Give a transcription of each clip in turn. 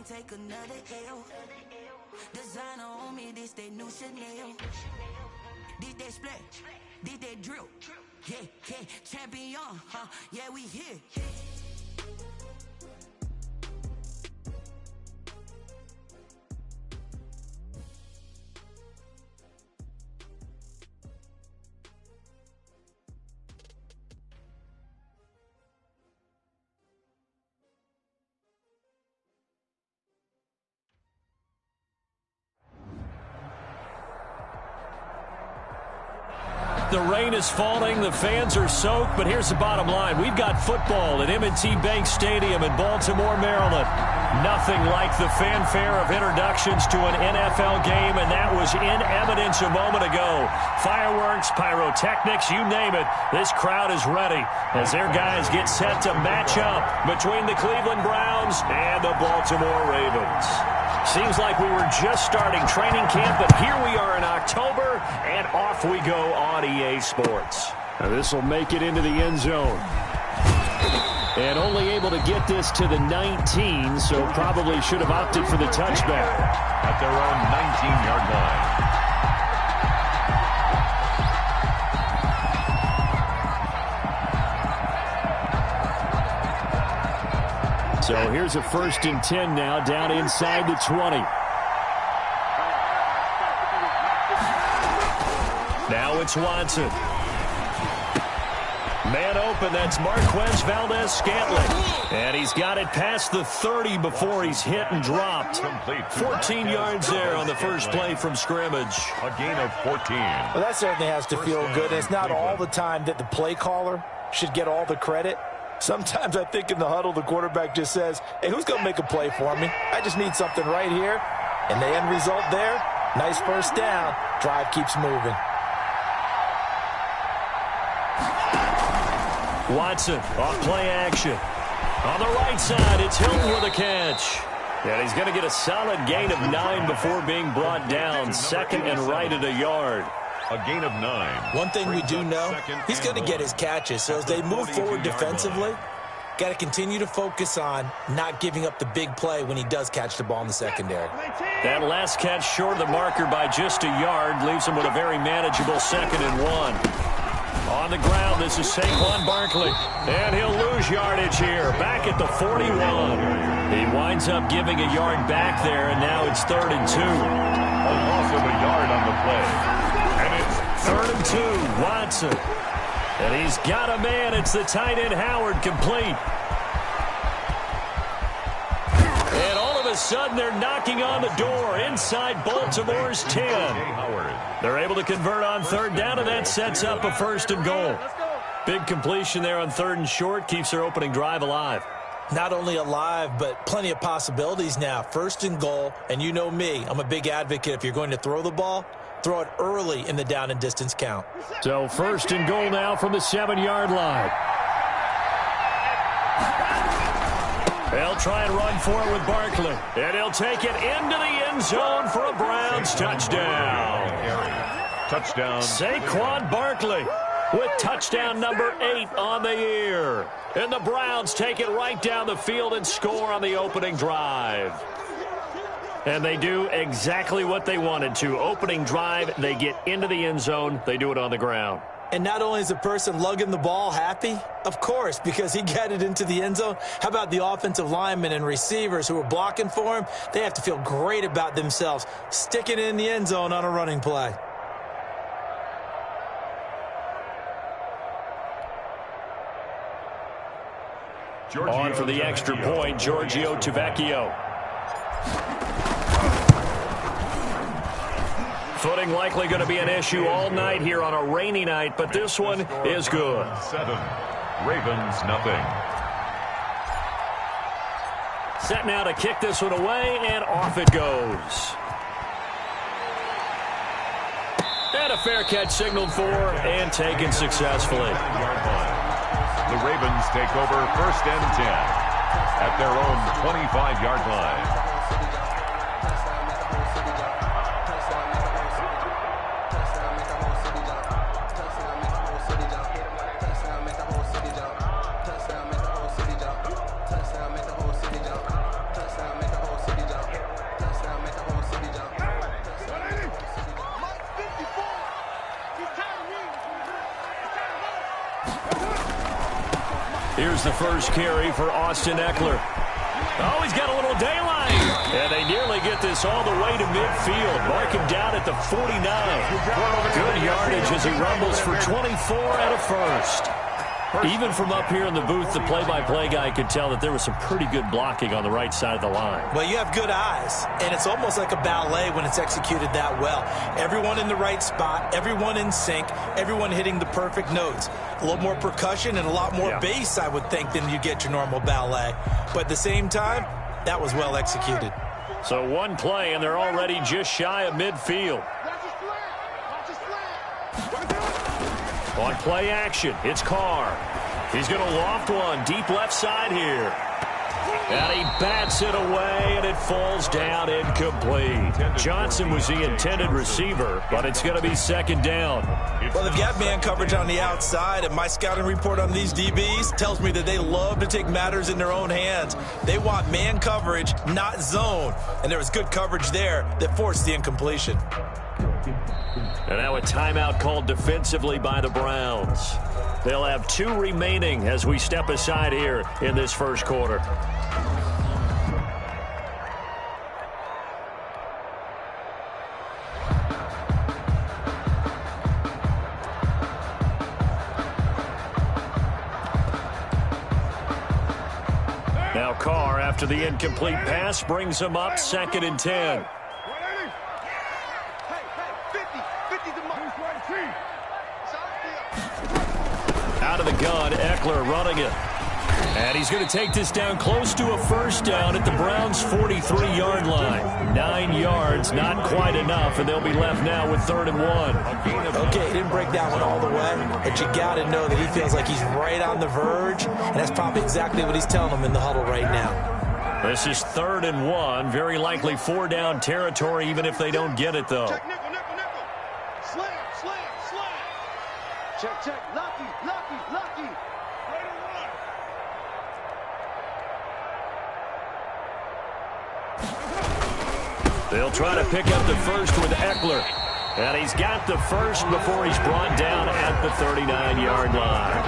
can't take another L. Designer on me, this they new Chanel. This they split, this they drill. Yeah, yeah, champion, huh? Yeah, we here. The rain is falling, the fans are soaked, but here's the bottom line. We've got football at M&T Bank Stadium in Baltimore, Maryland. Nothing like the fanfare of introductions to an NFL game, and that was in evidence a moment ago. Fireworks, pyrotechnics, you name it. This crowd is ready as their guys get set to match up between the Cleveland Browns and the Baltimore Ravens. Seems like we were just starting training camp, but here we are in October, and off we go on EA Sports. Now this will make it into the end zone. And only able to get this to the 19, so probably should have opted for the touchback. At their own 19-yard line. So here's a 1st and 10 now, down inside the 20. Now it's Watson. Man open, that's Marquez Valdez-Scantling. And he's got it past the 30 before he's hit and dropped. 14 yards there on the first play from scrimmage. A gain of 14. Well, that certainly has to feel good. It's not all the time that the play caller should get all the credit. Sometimes I think in the huddle, the quarterback just says, hey, who's going to make a play for me? I just need something right here. And the end result there, nice first down. Drive keeps moving. Watson off play action. On the right side, it's Hilton with a catch. And he's going to get a solid gain of 9 before being brought down. Second and right at a yard. A gain of 9. One thing we do know, he's going to get his catches. So as they move forward defensively, got to continue to focus on not giving up the big play when he does catch the ball in the secondary. That last catch short of the marker by just a yard leaves him with a very manageable 2nd and 1. On the ground, this is Saquon Barkley. And he'll lose yardage here, back at the 41. He winds up giving a yard back there, and now it's 3rd and 2. A loss of a yard on the play. And it's 3rd and 2, Watson. And he's got a man. It's the tight end Howard, complete. And all of a sudden, they're knocking on the door inside Baltimore's 10. They're able to convert on 3rd down, and that sets up a 1st and goal. Big completion there on 3rd and short, keeps their opening drive alive. Not only alive, but plenty of possibilities now. 1st and goal, and you know me, I'm a big advocate. If you're going to throw the ball, throw it early in the down and distance count. So 1st and goal now from the 7-yard line. They'll try and run for it with Barkley. And he'll take it into the end zone for a Browns touchdown. Touchdown. Saquon Barkley with touchdown number 8 on the year. And the Browns take it right down the field and score on the opening drive. And they do exactly what they wanted to. Opening drive, they get into the end zone. They do it on the ground. And not only is the person lugging the ball happy, of course, because he got it into the end zone. How about the offensive linemen and receivers who are blocking for him? They have to feel great about themselves, sticking it in the end zone on a running play. On for the extra point, Giorgio Tavecchio. Footing likely going to be an issue all night here on a rainy night, but this one is good. 7. Ravens, nothing. Set now to kick this one away, and off it goes. And a fair catch signaled for and taken successfully. The Ravens take over 1st and 10 at their own 25-yard line. here's the first carry for Austin Eckler. Oh, he's got a little daylight. And they nearly get this all the way to midfield. Mark him down at the 49. Good yardage as he rumbles for 24 and a first. Even from up here in the booth, the play-by-play guy could tell that there was some pretty good blocking on the right side of the line. Well, you have good eyes, and it's almost like a ballet when it's executed that well. Everyone in the right spot, everyone in sync, everyone hitting the perfect notes. A little more percussion and a lot more bass, I would think, than you get your normal ballet. But at the same time, that was well executed. So one play, and they're already just shy of midfield. On play action, it's Carr. He's going to loft one deep left side here. And he bats it away, and it falls down incomplete. Johnson was the intended receiver, but it's going to be second down. Well, they've got man coverage on the outside, and my scouting report on these DBs tells me that they love to take matters in their own hands. They want man coverage, not zone. And there was good coverage there that forced the incompletion. And now a timeout called defensively by the Browns. They'll have 2 remaining as we step aside here in this first quarter. Now Carr, after the incomplete pass, brings him up 2nd and 10. Out of the gun, Eckler running it. And he's going to take this down close to a first down at the Browns' 43-yard line. 9 yards, not quite enough, and they'll be left now with 3rd and 1. Okay, he didn't break that one all the way, but you got to know that he feels like he's right on the verge, and that's probably exactly what he's telling them in the huddle right now. This is 3rd and 1, very likely 4-down territory, even if they don't get it, though. Check, nickel, nickel, nickel. Slam, slam, slam. Check, check, lucky, lucky, lucky. Right and run. They'll try to pick up the first with Eckler. And he's got the first before he's brought down at the 39-yard line.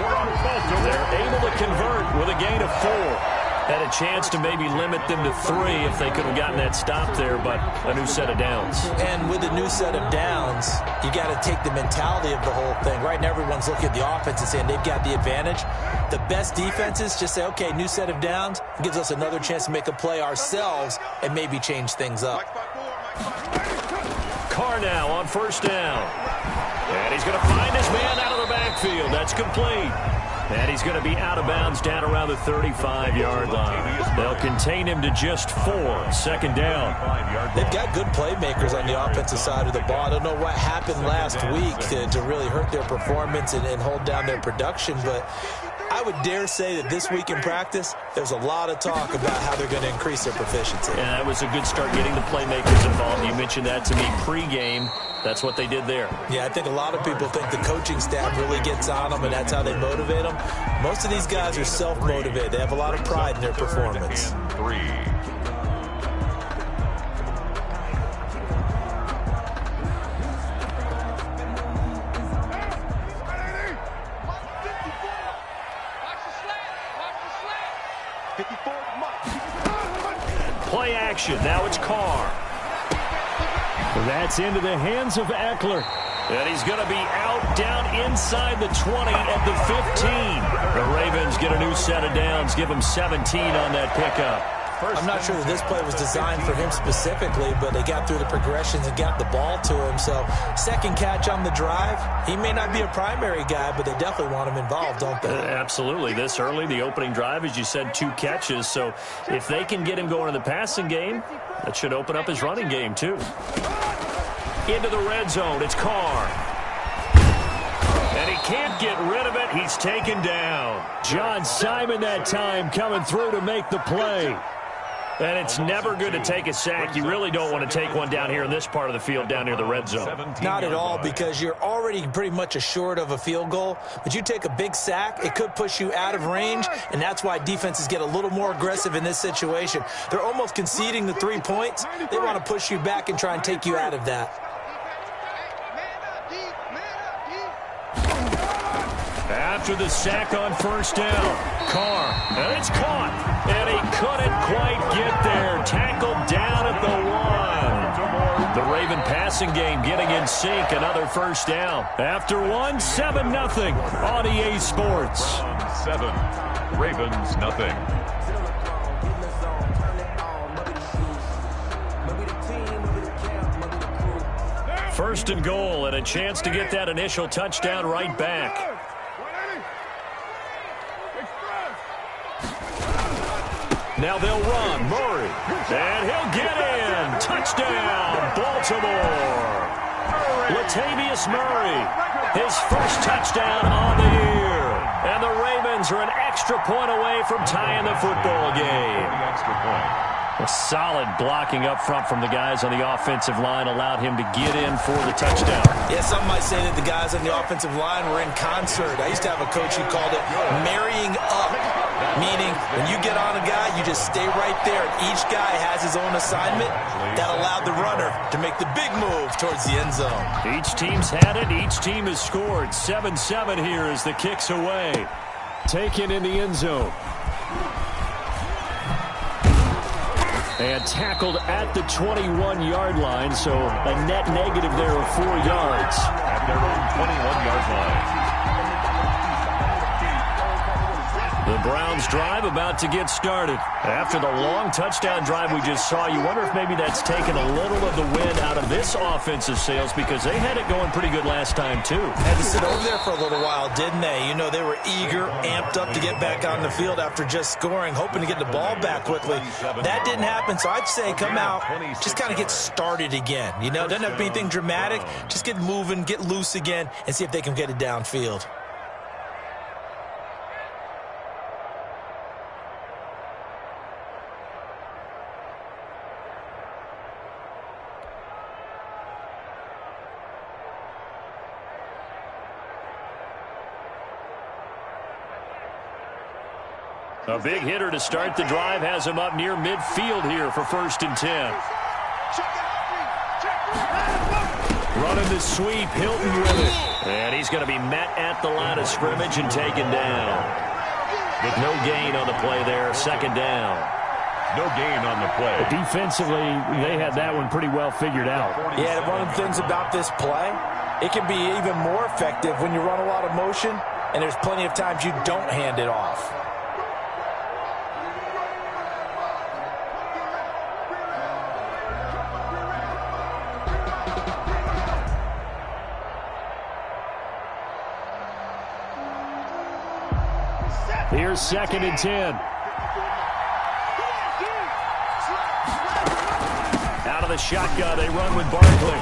They're able to convert with a gain of 4. Had a chance to maybe limit them to 3 if they could have gotten that stop there, but a new set of downs. And with a new set of downs, you got to take the mentality of the whole thing. Right now, everyone's looking at the offense and saying they've got the advantage. The best defenses just say, okay, new set of downs. It gives us another chance to make a play ourselves and maybe change things up. Carr now on first down. And he's going to find his man out of the backfield. That's complete. And he's going to be out of bounds down around the 35-yard line. They'll contain him to just 4. 2nd down. They've got good playmakers on the offensive side of the ball. I don't know what happened last week to really hurt their performance and hold down their production, but I would dare say that this week in practice, there's a lot of talk about how they're going to increase their proficiency. Yeah, that was a good start getting the playmakers involved. You mentioned that to me pregame. That's what they did there. Yeah, I think a lot of people think the coaching staff really gets on them, and that's how they motivate them. Most of these guys are self-motivated. They have a lot of pride in their performance. 3. Play action. Now it's Carr. That's into the hands of Eckler. And he's going to be out down inside the 20 at the 15. The Ravens get a new set of downs, give him 17 on that pickup. I'm not sure that this play was designed for him specifically, but they got through the progressions and got the ball to him. So, second catch on the drive. He may not be a primary guy, but they definitely want him involved, don't they? Absolutely. This early, the opening drive, as you said, 2 catches. So, if they can get him going in the passing game, that should open up his running game, too. Into the red zone. It's Carr. And he can't get rid of it. He's taken down. John Simon that time coming through to make the play. And it's never good to take a sack. You really don't want to take one down here in this part of the field down near the red zone. Not at all, because you're already pretty much assured of a field goal. But you take a big sack, it could push you out of range, and that's why defenses get a little more aggressive in this situation. They're almost conceding the 3 points. They want to push you back and try and take you out of that. At after the sack on first down. Carr, and it's caught. And he couldn't quite get there. Tackled down at the 1. The Raven passing game getting in sync. Another first down. After 1, 7-0 on EA Sports. 7, Ravens nothing. First and goal, and a chance to get that initial touchdown right back. Now they'll run. Murray. And he'll get in. Touchdown, Baltimore. Latavius Murray. His first touchdown on the year. And the Ravens are an extra point away from tying the football game. Extra point. A solid blocking up front from the guys on the offensive line allowed him to get in for the touchdown. Yeah, some might say that the guys on the offensive line were in concert. I used to have a coach who called it marrying up, meaning when you get on a guy, you just stay right there. Each guy has his own assignment that allowed the runner to make the big move towards the end zone. Each team's had it. Each team has scored. 7-7 here as the kick's away. Taken in the end zone. And tackled at the 21-yard line, so a net negative there of 4 yards. At their own 21-yard line. The Browns drive about to get started. After the long touchdown drive we just saw, you wonder if maybe that's taken a little of the wind out of this offensive sails because they had it going pretty good last time, too. Had to sit over there for a little while, didn't they? You know, they were eager, amped up to get back on the field after just scoring, hoping to get the ball back quickly. That didn't happen, so I'd say come out, just kind of get started again. You know, doesn't have to be anything dramatic. Just get moving, get loose again, and see if they can get it downfield. A big hitter to start the drive has him up near midfield here for 1st and 10. Running the sweep, Hilton with it. And he's going to be met at the line of scrimmage and taken down. With no gain on the play there, 2nd down. No gain on the play. Defensively, they had that one pretty well figured out. Yeah, one of the things about this play, it can be even more effective when you run a lot of motion, and there's plenty of times you don't hand it off. Here's 2nd and 10. Out of the shotgun, they run with Barkley.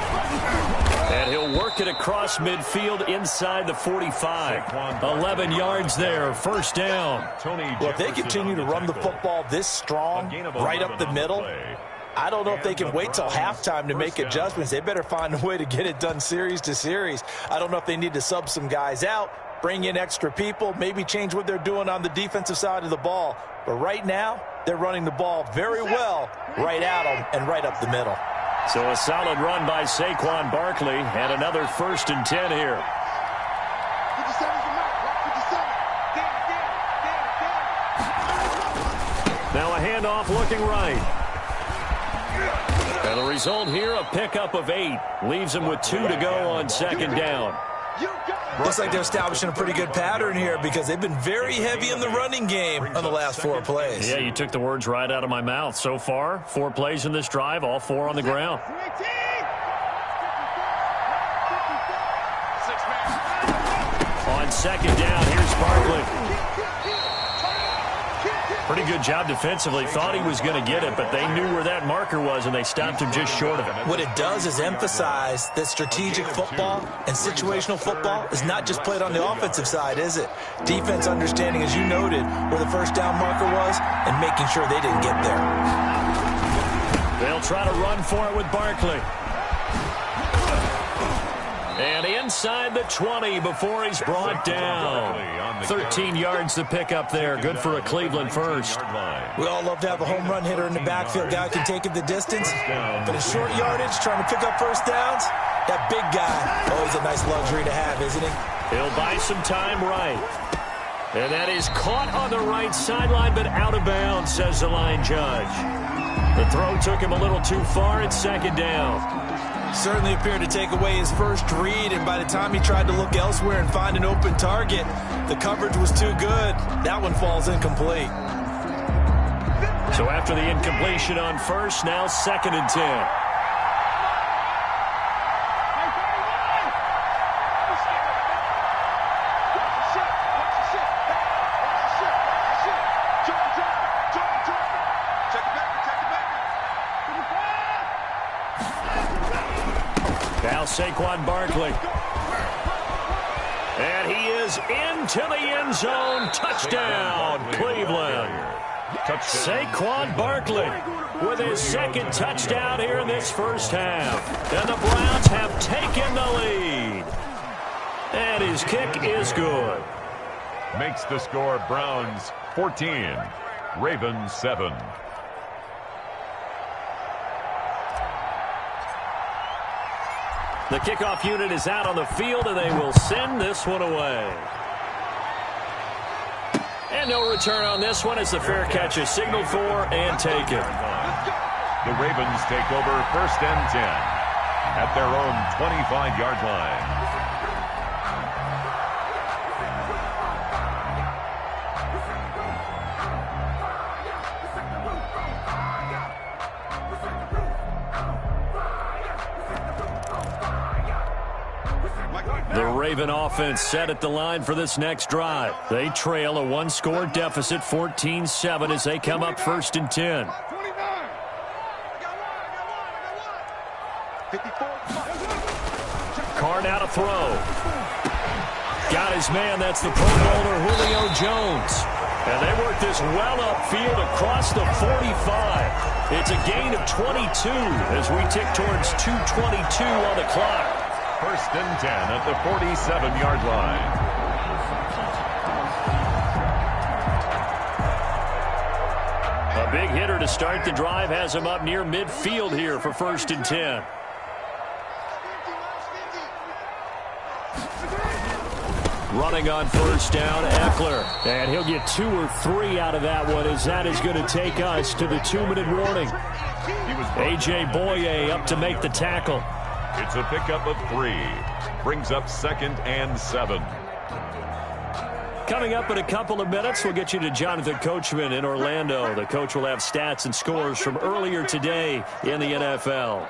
And he'll work it across midfield inside the 45. 11 yards there, 1st down. Well, if they continue to run the football this strong, right up the middle, I don't know if they can wait till halftime to make adjustments. They better find a way to get it done series to series. I don't know if they need to sub some guys out, bring in extra people, maybe change what they're doing on the defensive side of the ball. But right now, they're running the ball very well right at them and right up the middle. So a solid run by Saquon Barkley and another 1st and 10 here. Now a handoff looking right. And the result here, a pickup of 8. Leaves them with 2 to go on 2nd down. Looks like they're establishing a pretty good pattern here because they've been very heavy in the running game on the last 4 plays. Yeah, you took the words right out of my mouth. So far, 4 plays in this drive, all 4 on the ground. On 2nd down, here's Barkley. Pretty good job defensively. Thought he was going to get it, but they knew where that marker was, and they stopped him just short of it. What it does is emphasize that strategic football and situational football is not just played on the offensive side, is it? Defense understanding, as you noted, where the 1st down marker was and making sure they didn't get there. They'll try to run for it with Barkley. And inside the 20 before he's brought down. 13 yards to pick up there. Good for a Cleveland first. We all love to have a home run hitter in the backfield. Guy can take it the distance. But in short yardage, trying to pick up 1st downs, that big guy, always a nice luxury to have, isn't he? He'll buy some time right. And that is caught on the right sideline, but out of bounds, says the line judge. The throw took him a little too far. It's second down. Certainly appeared to take away his first read, and by the time he tried to look elsewhere and find an open target, the coverage was too good. That one falls incomplete. So after the incompletion on first, now 2nd and 10. Now Saquon Barkley. And he is into the end zone. Touchdown, Cleveland. Saquon Barkley with his 2nd touchdown here in this first half. And the Browns have taken the lead. And his kick is good. Makes the score Browns 14, Ravens 7. The kickoff unit is out on the field, and they will send this one away. And no return on this one as the fair catch is signaled for and taken. The Ravens take over 1st and 10 at their own 25-yard line. The Raven offense set at the line for this next drive. They trail a one-score deficit, 14-7, as they come up 1st and 10. Carr now to throw. Got his man. That's the Pro Bowler Julio Jones. And they work this well upfield across the 45. It's a gain of 22 as we tick towards 2:22 on the clock. 1st and 10 at the 47-yard line. A big hitter to start the drive has him up near midfield here for 1st and 10. Running on 1st down, Eckler. And he'll get 2 or 3 out of that one, as that is going to take us to the 2-minute warning. A.J. Boye up to make the tackle. It's a pickup of 3. Brings up 2nd and 7. Coming up in a couple of minutes, we'll get you to Jonathan Coachman in Orlando. The coach will have stats and scores from earlier today in the NFL.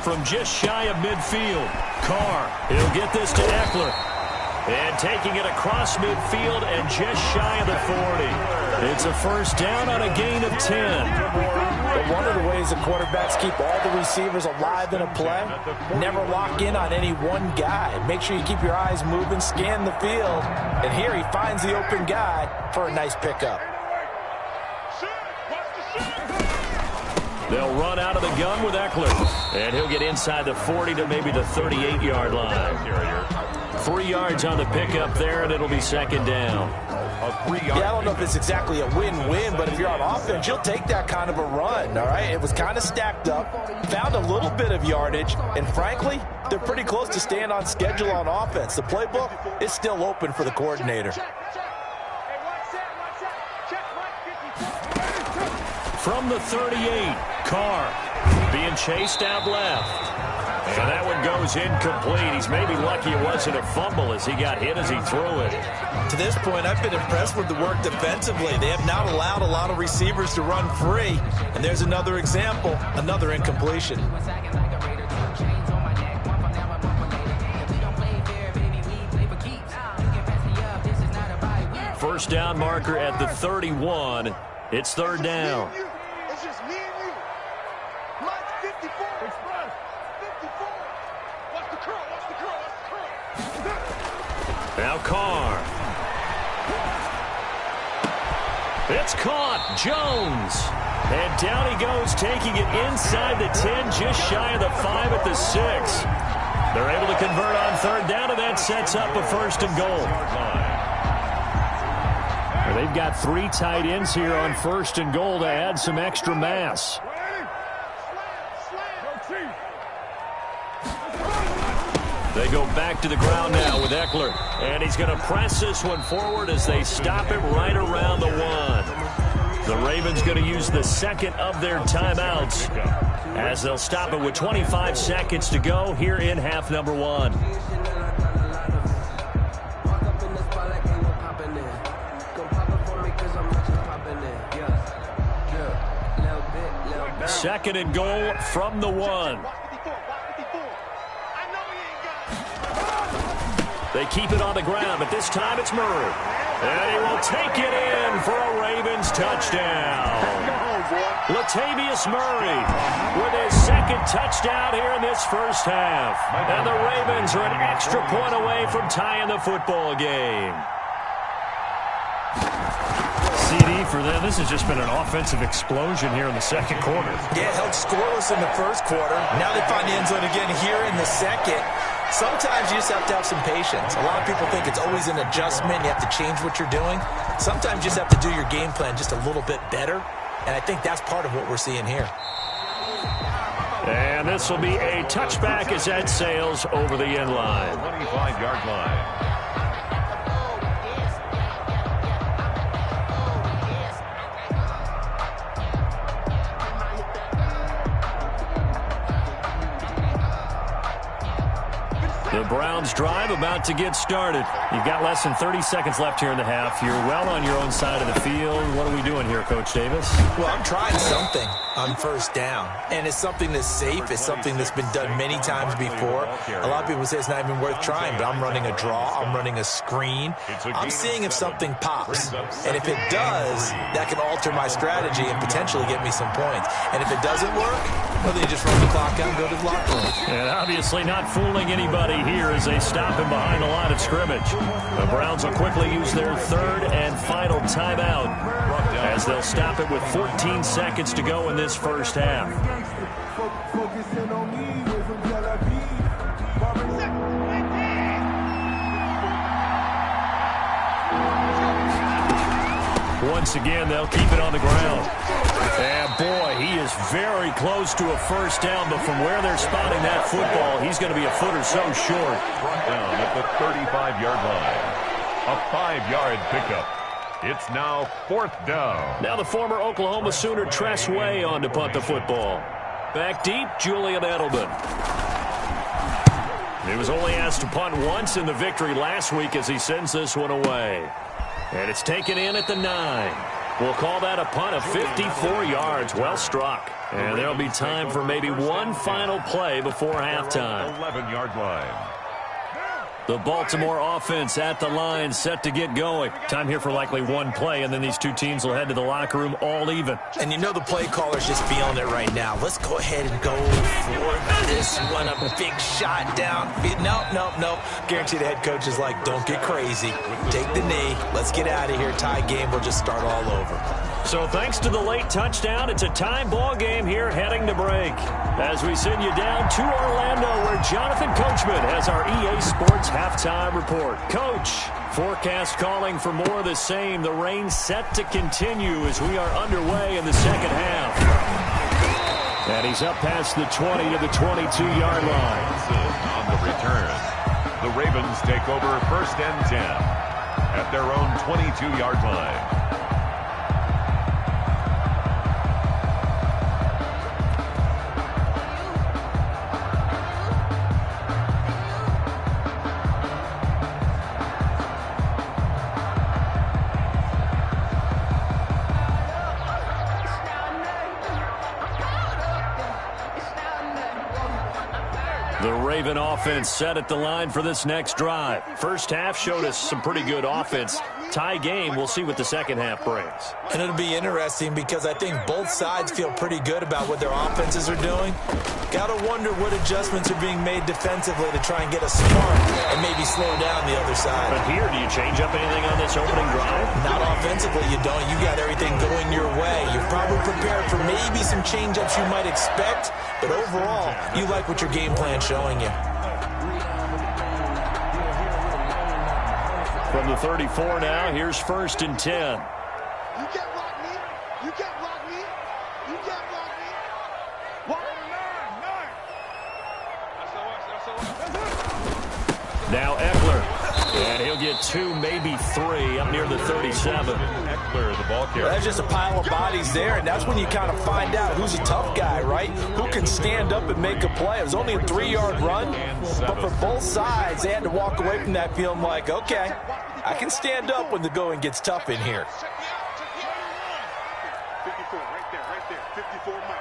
From just shy of midfield, Carr. He'll get this to Eckler. And taking it across midfield and just shy of the 40. It's a 1st down on a gain of 10. But one of the ways the quarterbacks keep all the receivers alive in a play, never lock in on any one guy. Make sure you keep your eyes moving, scan the field. And here he finds the open guy for a nice pickup. They'll run out of the gun with Eckler. And he'll get inside the 40 to maybe the 38-yard line. 3 yards on the pickup there, and it'll be 2nd down. Yeah, I don't know if it's exactly a win-win, but if you're on offense, you'll take that kind of a run, all right? It was kind of stacked up, found a little bit of yardage, and frankly, they're pretty close to staying on schedule on offense. The playbook is still open for the coordinator. From the 38, Carr being chased out left. And that one goes incomplete. He's maybe lucky it wasn't a fumble as he got hit as he threw it. To this point, I've been impressed with the work defensively. They have not allowed a lot of receivers to run free. And there's another example, another incompletion. First down marker at the 31. It's 3rd down. It's just me and you. Mike 54. Express. 54. Watch the curl. Watch the curl. Watch the curl. Now Carr. It's caught. Jones. And down he goes, taking it inside the 10, just shy of the 5 at the 6. They're able to convert on 3rd down, and that sets up a 1st and goal. They've got 3 tight ends here on 1st and goal to add some extra mass. They go back to the ground now with Eckler. And he's going to press this one forward as they stop it right around the 1. The Ravens going to use the second of their timeouts as they'll stop it with 25 seconds to go here in half number 1. Second and goal from the 1. They keep it on the ground, but this time it's Murray. And he will take it in for a Ravens touchdown. Latavius Murray with his second touchdown here in this first half. And the Ravens are an extra point away from tying the football game. CD for them. This has just been an offensive explosion here in the second quarter. Yeah, held scoreless in the first quarter. Now they find the end zone again here in the second. Sometimes you just have to have some patience. A lot of people think it's always an adjustment. You have to change what you're doing. Sometimes you just have to do your game plan just a little bit better. And I think that's part of what we're seeing here. And this will be a touchback as that sails over the end line. 25-yard line. The Browns drive about to get started. You've got less than 30 seconds left here in the half. You're well on your own side of the field. What are we doing here, Coach Davis? Well, I'm trying something on first down. And it's something that's safe. It's something that's been done many times before. A lot of people say it's not even worth trying, but I'm running a draw. I'm running a screen. I'm seeing if something pops. And if it does, that can alter my strategy and potentially get me some points. And if it doesn't work, well, then you just run the clock out and go to the locker room. And obviously not fooling anybody here as they stop him behind the line of scrimmage. The Browns will quickly use their third and final timeout as they'll stop it with 14 seconds to go in this first half. Once again, they'll keep it on the ground. And boy, he is very close to a first down, but from where they're spotting that football, he's going to be a foot or so short. Brought down at the 35-yard line. A 5-yard pickup. It's now fourth down. Now the former Oklahoma Sooner Tress Way on to punt the football. Back deep, Julian Edelman. He was only asked to punt once in the victory last week as he sends this one away. And it's taken in at the 9. We'll call that a punt of 54 yards. Well struck. And there'll be time for maybe one final play before halftime. 11-yard line. The Baltimore offense at the line, set to get going. Time here for likely one play, and then these two teams will head to the locker room all even. And you know the play caller's just feeling it right now. Let's go ahead and go for this one. A big shot down. Nope. Guarantee the head coach is like, don't get crazy. Take the knee. Let's get out of here. Tie game. We'll just start all over. So thanks to the late touchdown, it's a time ball game here heading to break. As we send you down to Orlando, where Jonathan Coachman has our EA Sports halftime report. Coach, forecast calling for more of the same. The rain set to continue as we are underway in the second half. And he's up past the 20 to the 22-yard line. On the return, the Ravens take over first and 10 at their own 22-yard line. The Raven offense set at the line for this next drive. First half showed us some pretty good offense. Tie game, we'll see what the second half brings. And it'll be interesting because I think both sides feel pretty good about what their offenses are doing. Got to wonder what adjustments are being made defensively to try and get a spark and maybe slow down the other side. But here, do you change up anything on this opening drive? Not offensively, you don't. You got everything going your way. You're probably prepared for maybe some change-ups you might expect, but overall, you like what your game plan's showing you. From the 34 now, here's first and 10. You can't block me. You can't block me. You can't block me. What? 9. That's it. Now Eckler. And he'll get 2, maybe 3 up near the 37. Eckler, the ball carrier. That's just a pile of bodies there, and that's when you kind of find out who's a tough guy, right? Who can stand up and make a play. It was only a 3-yard run, but for both sides, they had to walk away from that feeling like, okay, I can stand up when the going gets tough in here. 54, right there. 54 Mike.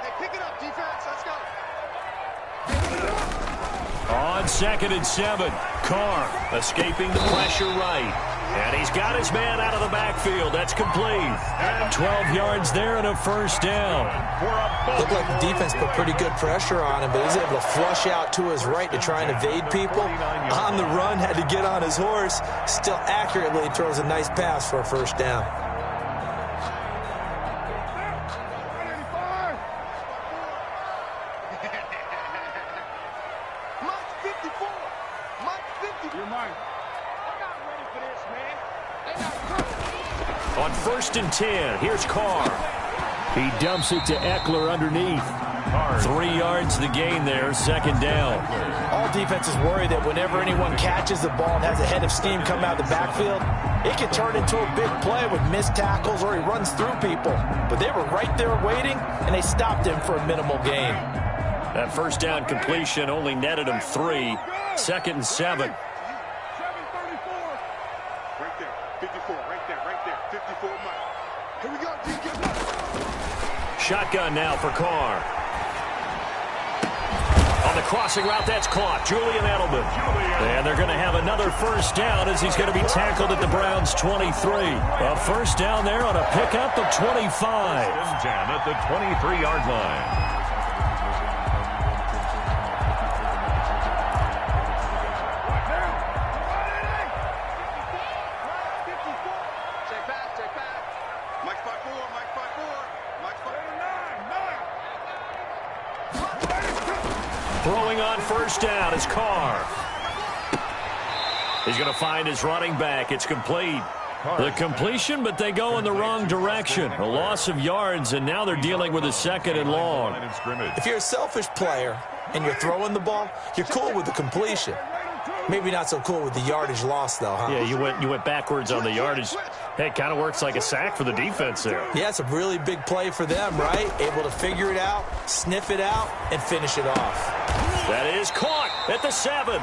Hey, pick it up, defense. Let's go. On 2nd and 7, Carr escaping the pressure right. And he's got his man out of the backfield. That's complete. 12 yards there and a first down. Looked like the defense put pretty good pressure on him, but he's able to flush out to his right to try and evade people. On the run, had to get on his horse. Still accurately throws a nice pass for a first down. On 1st and 10, here's Carr. He dumps it to Eckler underneath. 3 yards the gain there, 2nd down. All defenses worry that whenever anyone catches the ball and has a head of steam come out of the backfield, it can turn into a big play with missed tackles or he runs through people. But they were right there waiting, and they stopped him for a minimal gain. That first down completion only netted him 3. 2nd and 7. Shotgun now for Carr. On the crossing route, that's caught. Julian Edelman. And they're going to have another first down as he's going to be tackled at the Browns' 23. A first down there on a pickup of 25. Jam at the 23-yard line. Throwing on first down is Carr. He's going to find his running back. It's complete. The completion, but they go in the wrong direction. A loss of yards, and now they're dealing with a 2nd and long. If you're a selfish player and you're throwing the ball, you're cool with the completion. Maybe not so cool with the yardage loss, though, huh? Yeah, you went backwards on the yardage. Hey, it kind of works like a sack for the defense there. Yeah, it's a really big play for them, right? Able to figure it out, sniff it out, and finish it off. That is caught at the 7.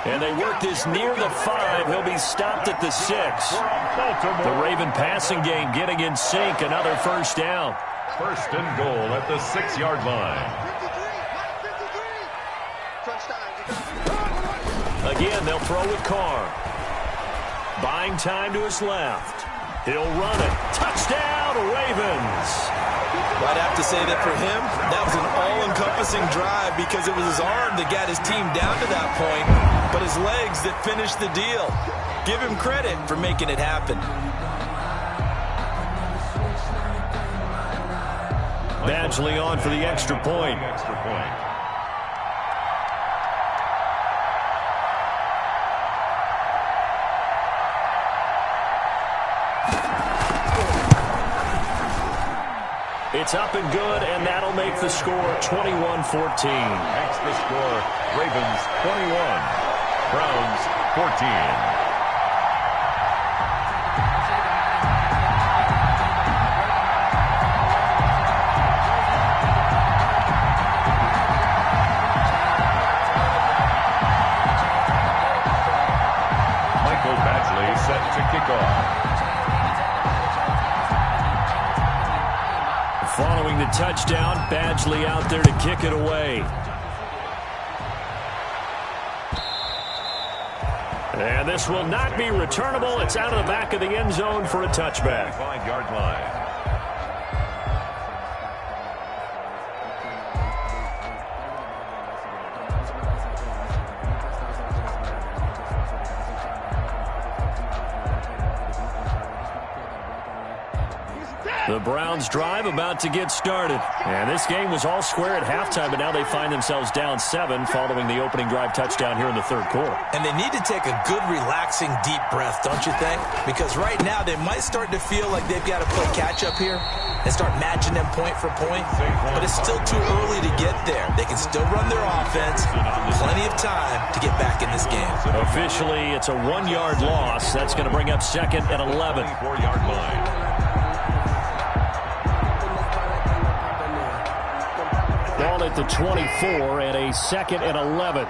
And they work this near the 5. He'll be stopped at the 6. The Raven passing game getting in sync. Another first down. 1st and goal at the 6-yard line. Again, they'll throw with Carr. Buying time to his left. He'll run it. Touchdown, Ravens. I'd have to say that for him, that was an all-encompassing drive because it was his arm that got his team down to that point, but his legs that finished the deal. Give him credit for making it happen. Badgley on for the extra point. It's up and good, and that'll make the score 21-14. Makes the score Ravens 21, Browns 14. Michael Badgley set to kick off. Following the touchdown, Badgley out there to kick it away. And this will not be returnable. It's out of the back of the end zone for a touchback. 5-yard line. The Browns drive about to get started. And this game was all square at halftime, but now they find themselves down 7 following the opening drive touchdown here in the third quarter. And they need to take a good, relaxing, deep breath, don't you think? Because right now they might start to feel like they've got to play catch-up here and start matching them point for point. But it's still too early to get there. They can still run their offense. Plenty of time to get back in this game. Officially, it's a 1-yard loss. That's going to bring up 2nd and 11. 4-yard line. Ball at the 24 and a 2nd and 11.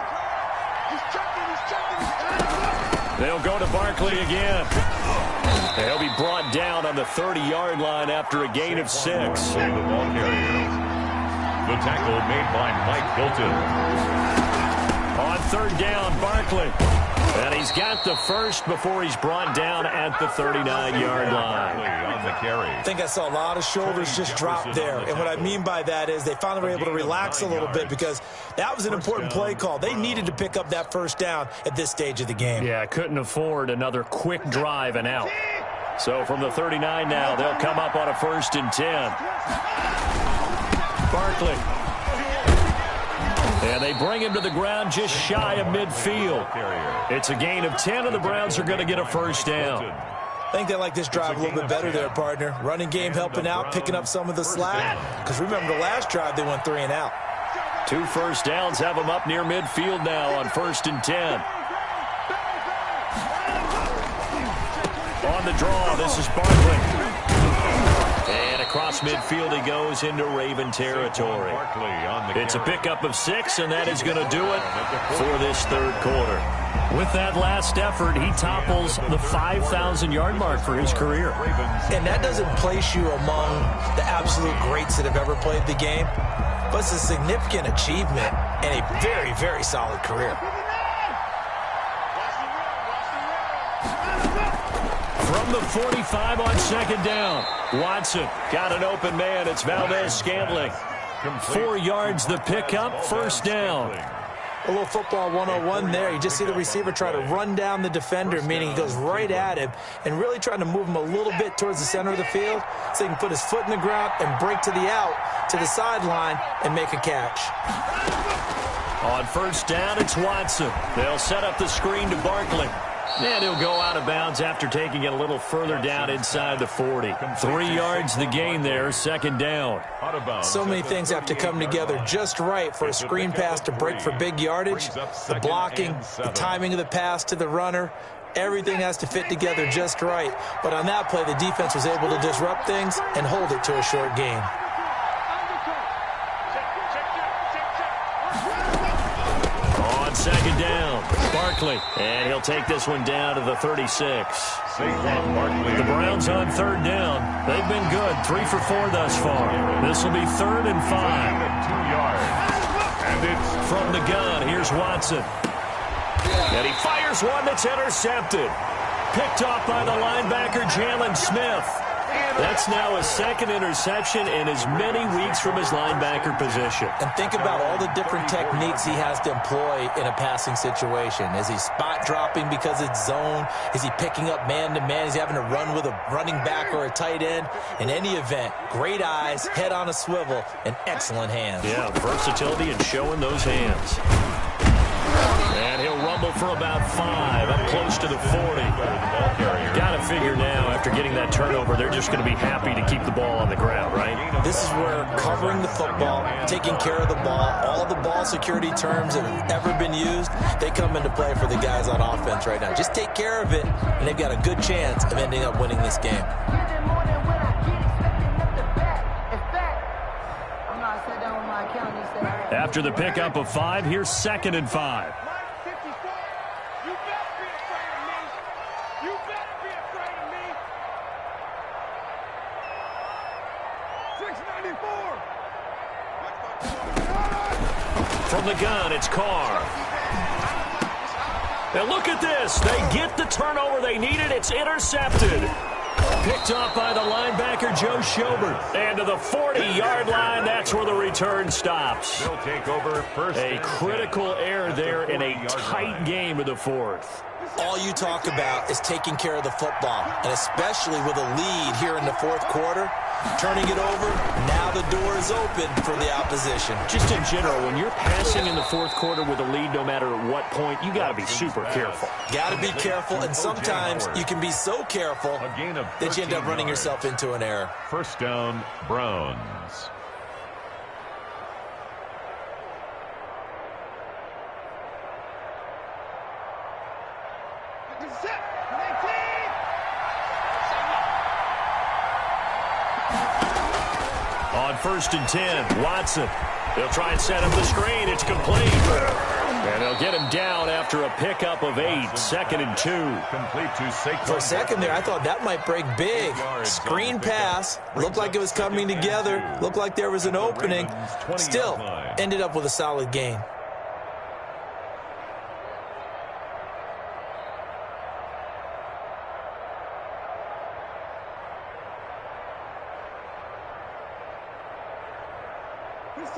They'll go to Barkley again. And he'll be brought down on the 30-yard line after a gain of 6. The ball carrier. The tackle made by Mike Hilton. On 3rd down, Barkley. And he's got the first before he's brought down at the 39-yard line. On the carry. I think I saw a lot of shoulders just drop there. And what I mean by that is they finally were able to relax a little bit because that was an important play call. They needed to pick up that first down at this stage of the game. Yeah, couldn't afford another quick drive and out. So from the 39 now, they'll come up on a 1st and 10. Barkley. And they bring him to the ground just shy of midfield. It's a gain of 10, and the Browns are going to get a 1st down. I think they like this drive a little bit better there, partner. Running game helping out, picking up some of the slack. Because remember, the last drive they went 3 and out. 2 1st downs have them up near midfield now on 1st and 10. On the draw, this is Barkley. And across midfield he goes into Raven territory. It's a pickup of 6, and that is going to do it for this third quarter. With that last effort, he topples the 5,000-yard mark for his career. And that doesn't place you among the absolute greats that have ever played the game, but it's a significant achievement and a very, very solid career. From the 45 on 2nd down, Watson got an open man. It's Valdez-Scantling. 4 yards the pickup, 1st down. A little football 101 there. You just see the receiver try to run down the defender, meaning he goes right at him and really trying to move him a little bit towards the center of the field so he can put his foot in the ground and break to the out, to the sideline, and make a catch. On 1st down, it's Watson. They'll set up the screen to Barkley. And he'll go out of bounds after taking it a little further down inside the 40. 3 yards the gain there, 2nd down. So many things have to come together just right for a screen pass to break for big yardage. The blocking, the timing of the pass to the runner, everything has to fit together just right. But on that play, the defense was able to disrupt things and hold it to a short gain. On 2nd down, Barkley. And he'll take this one down to the 36. The Browns on 3rd down. They've been good, 3 for 4 thus far. This will be 3rd and 5. 2 yards. And it's from the gun. Here's Watson. And he fires one that's intercepted. Picked off by the linebacker, Jalen Smith. That's now his 2nd interception in as many weeks from his linebacker position. And think about all the different techniques he has to employ in a passing situation. Is he spot dropping because it's zone? Is he picking up man-to-man? Is he having to run with a running back or a tight end? In any event, great eyes, head on a swivel, and excellent hands. Yeah, versatility and showing those hands. And he'll rumble for about 5, up close to the 40. Got to figure now, after getting that turnover, they're just going to be happy to keep the ball on the ground, right? This is where covering the football, taking care of the ball, all the ball security terms that have ever been used, they come into play for the guys on offense right now. Just take care of it, and they've got a good chance of ending up winning this game. After the pickup of 5, here's 2nd and 5. From the gun, it's Carr. Now look at this. They get the turnover they needed. It's intercepted. Picked off by the linebacker, Joe Schobert. And to the 40-yard line, that's where the return stops. They'll take over first. A critical error there in a tight game of the 4th. All you talk about is taking care of the football, and especially with a lead here in the 4th quarter, turning it over. Now the door is open for the opposition. Just in general, when you're passing in the fourth quarter with a lead, no matter at what point, you got to be super careful. Got to be careful, and sometimes you can be so careful that you end up running yourself into an error. First down, Browns. On 1st and 10, Watson. They'll try and set up the screen. It's complete. And they'll get him down after a pickup of 8. 2nd and 2. Complete to Saquon. For a second there, I thought that might break big. Screen pass. Looked like it was coming together. Looked like there was an opening. Still, ended up with a solid gain.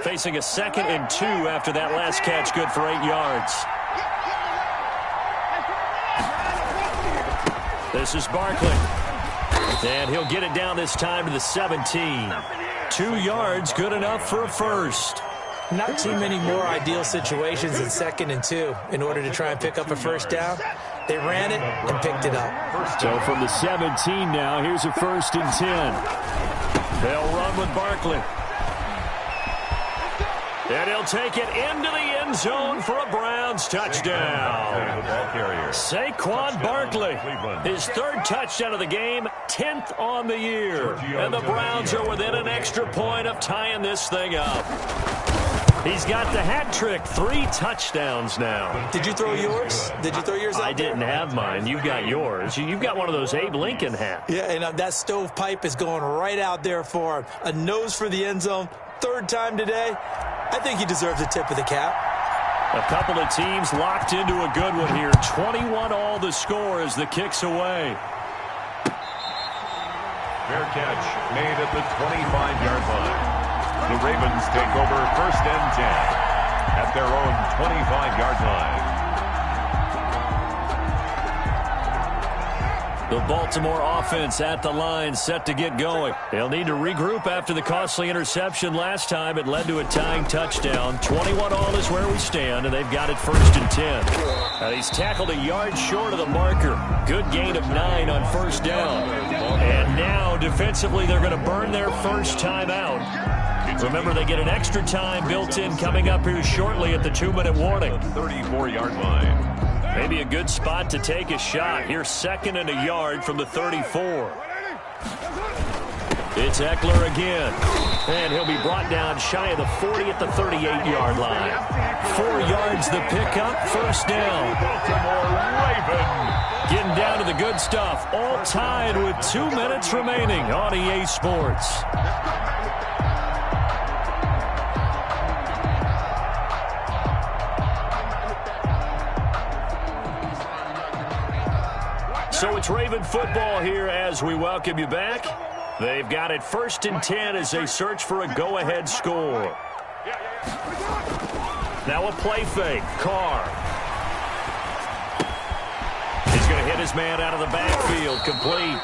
Facing a 2nd and 2 after that last catch, good for 8 yards. This is Barkley. And he'll get it down this time to the 17. 2 yards, good enough for a first. Not too many more ideal situations in 2nd and 2 in order to try and pick up a first down. They ran it and picked it up. So from the 17 now, here's a 1st and 10. They'll run with Barkley. And he'll take it into the end zone for a Browns touchdown. Saquon Barkley, his 3rd touchdown of the game, 10th on the year. And the Browns are within an extra point of tying this thing up. He's got the hat trick, 3 touchdowns now. Did you throw yours? Did you throw yours out? I didn't have mine. You've got yours. You've got one of those Abe Lincoln hats. Yeah, and that stovepipe is going right out there for him. A nose for the end zone. 3rd time today. I think he deserves a tip of the cap. A couple of teams locked into a good one here. 21-all the score as the kick's away. Fair catch made at the 25-yard line. The Ravens take over 1st and 10 at their own 25-yard line. The Baltimore offense at the line, set to get going. They'll need to regroup after the costly interception last time. It led to a tying touchdown. 21-all is where we stand, and they've got it 1st and 10. Now he's tackled a yard short of the marker. Good gain of 9 on 1st down. And now, defensively, they're going to burn their first time out. Remember, they get an extra time built in coming up here shortly at the 2-minute warning. 34-yard line. Maybe a good spot to take a shot. Here's 2nd and a yard from the 34. It's Eckler again. And he'll be brought down shy of the 40 at the 38-yard line. 4 yards the pickup, 1st down. Getting down to the good stuff. All tied with 2 minutes remaining on EA Sports. So it's Raven football here as we welcome you back. They've got it 1st and 10 as they search for a go-ahead score. Now a play fake. Carr. He's going to hit his man out of the backfield. Complete.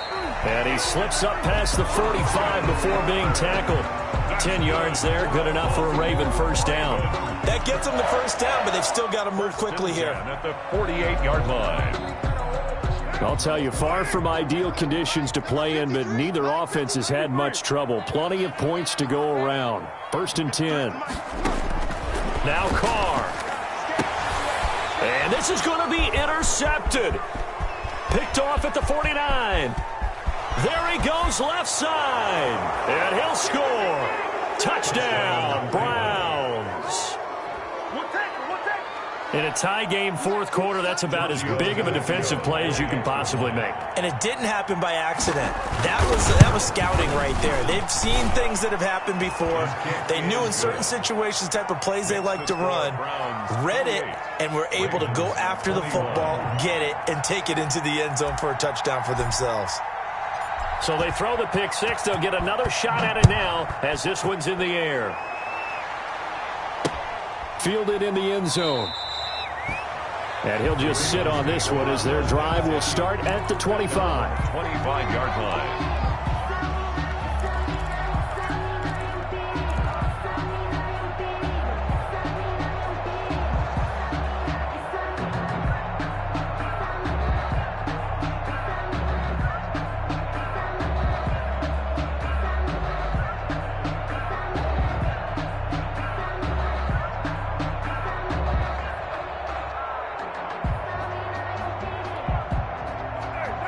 And he slips up past the 45 before being tackled. 10 yards there. Good enough for a Raven 1st down. That gets them the 1st down, but they've still got to move quickly here. At the 48-yard line. I'll tell you, far from ideal conditions to play in, but neither offense has had much trouble. Plenty of points to go around. 1st and 10. Now Carr. And this is going to be intercepted. Picked off at the 49. There he goes left side. And he'll score. Touchdown, Browns. In a tie game 4th quarter, that's about as big of a defensive play as you can possibly make. And it didn't happen by accident. That was scouting right there. They've seen things that have happened before. They knew in certain situations the type of plays they like to run, read it, and were able to go after the football, get it, and take it into the end zone for a touchdown for themselves. So they throw the pick 6. They'll get another shot at it now as this one's in the air. Fielded in the end zone. And he'll just sit on this one as their drive will start at the 25. 25-yard line.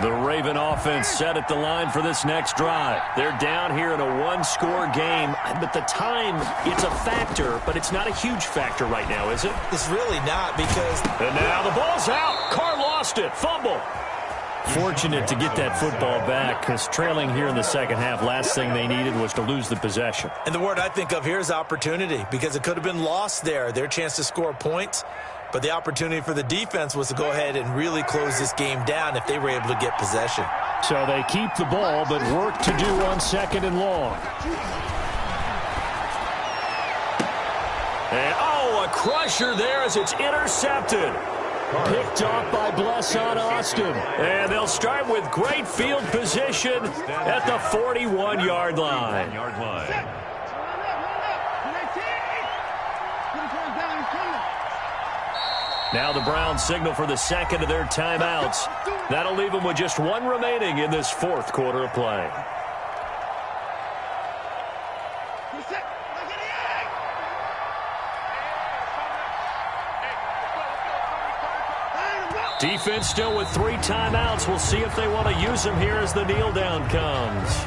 The Raven offense set at the line for this next drive. They're down here in a one-score game, but the time, it's a factor, but it's not a huge factor right now, is it? It's really not because... And now the ball's out. Carr lost it. Fumble. Fortunate to get that football back because trailing here in the second half, last thing they needed was to lose the possession. And the word I think of here is opportunity because it could have been lost there, their chance to score points. But the opportunity for the defense was to go ahead and really close this game down if they were able to get possession. So they keep the ball, but work to do on second and long. And, a crusher there as it's intercepted. Picked off by Blesson Austin. And they'll start with great field position at the 41-yard line. Now the Browns signal for the second of their timeouts. That'll leave them with just one remaining in this fourth quarter of play. Defense still with 3 timeouts. We'll see if they want to use them here as the kneel down comes.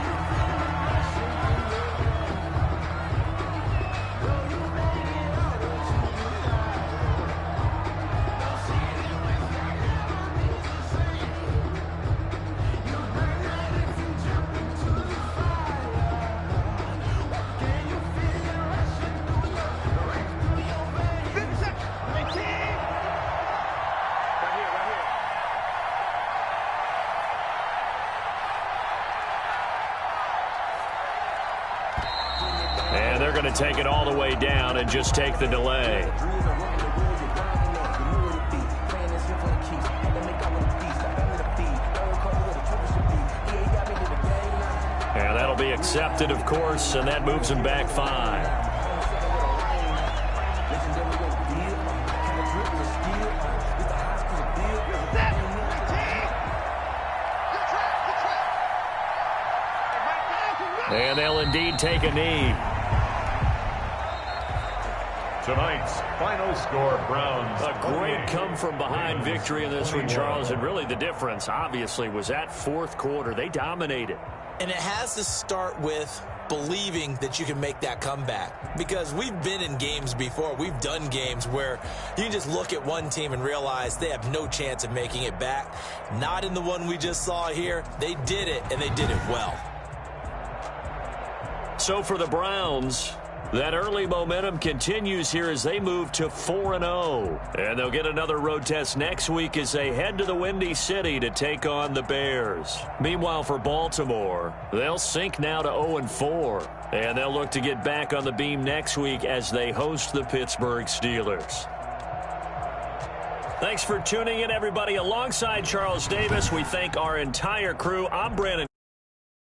And they're going to take it all the way down and just take the delay. And that'll be accepted, of course, and that moves them back 5. And they'll indeed take a knee. Tonight's final score, Browns. A great come-from-behind victory in this one, Charles. And really the difference, obviously, was that fourth quarter. They dominated. And it has to start with believing that you can make that comeback. Because we've been in games before. We've done games where you can just look at one team and realize they have no chance of making it back. Not in the one we just saw here. They did it, and they did it well. So for the Browns, that early momentum continues here as they move to 4-0. And they'll get another road test next week as they head to the Windy City to take on the Bears. Meanwhile, for Baltimore, they'll sink now to 0-4. And they'll look to get back on the beam next week as they host the Pittsburgh Steelers. Thanks for tuning in, everybody. Alongside Charles Davis, we thank our entire crew. I'm Brandon.